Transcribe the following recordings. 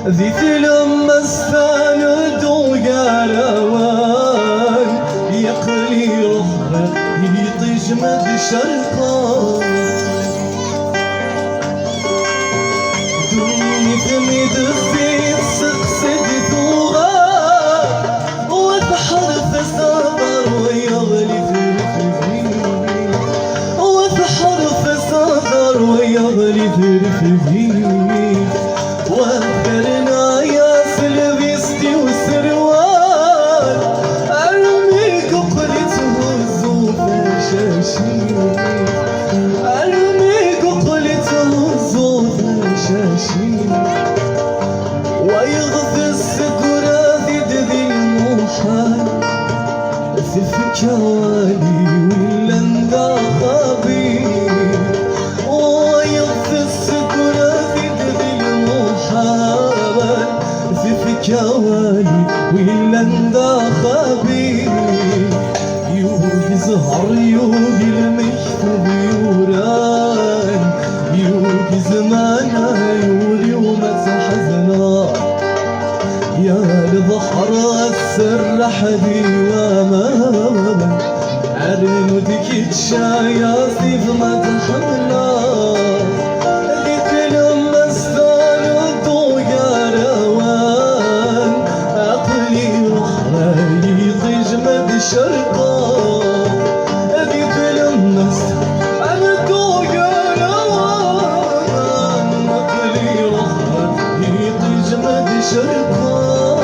ذي لما استاند وقاروان يقلي رخر يطيج مد شرقان دني ثمد في سقسد ثوغان وبحر فسادر ويغلي ثرفذي وبحر فسادر ويغلي ثرفذي وذكرنا يا سلبستي وسروال أرميك قلته الزوف شاشين أرميك قلته الزوف شاشين ويغفي السكرات ذي الموحال ثفك والي ولا انذا خبير ويغفي السكرات كوالي ولا انذا خبير يوجي زهر يوجي المكتوب يوران يوجي زمانه يولي وما تحزنا يا لبحر السرح ديواما أرنودك تشايا سيف ما تحملنا شرقان أبي تلمس أنا دوغان نقلي رخر يطي جمد شرقان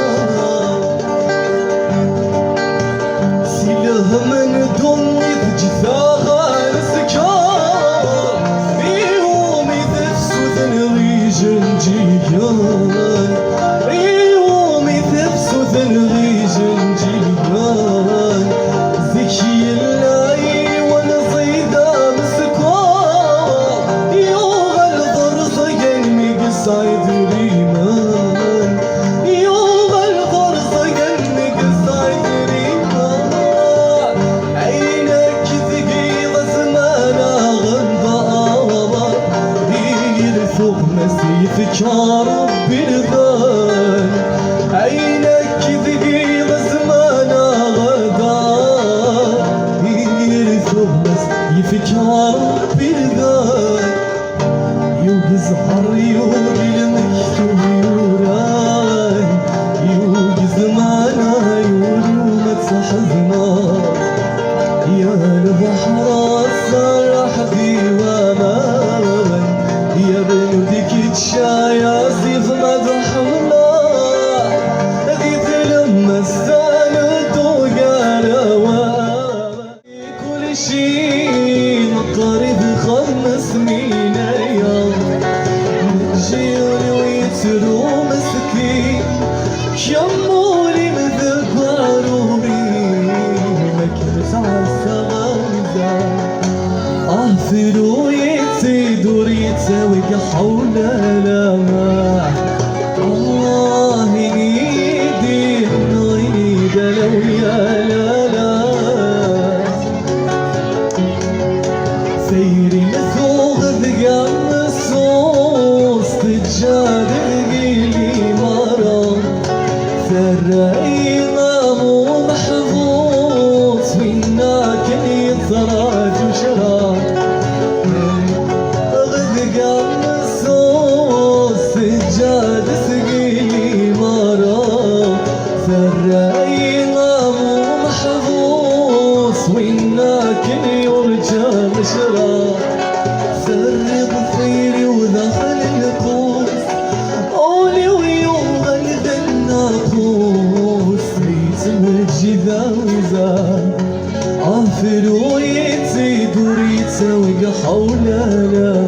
سيله من دمي جثاها نسكان يوم يتفسو ذنغي جنجيان يوم يتفسو ذنغي جنجيان ذكي اللي والصيدة مسكوان يوغا الضرس ينمي قصايد ريمان يوغا الضرس ينمي قصايد ريمان عينك ثقيل زمانا غنبابا يرثو مسيفك يا ربي الغان عينك ثقيل زمانا يفكر بالذات يوزهر يوغي المكتوب يوران يوغي زمانه يولي وما تحزنا يا البحر الصرح ديوامان يا بنودك تشايا سيف مدحنا ذي لما استاند وقاروان كل شي قريب 500 يوم نجيوني ويترو مسكين شمولي مذب عروبي مكنس عالسغايزة أهفلو يتسيدور يتساوي كحول لما الله يدي نغيد لو يا لا سيري مثوغ ذقام الصوص تجاد القيلي مرام ثرائنا مو محظوظ فينا كل يتراج وشراب ذقام الصوص تجاد القيلي مرام ثرائنا مو محظوظ وينا كل يرجى مشراب سرب طيري ودخل القوس قولي ويوغل ذا الناقوس ريتم الجذا وزان عافر ويتزيد وريتساوي حول لا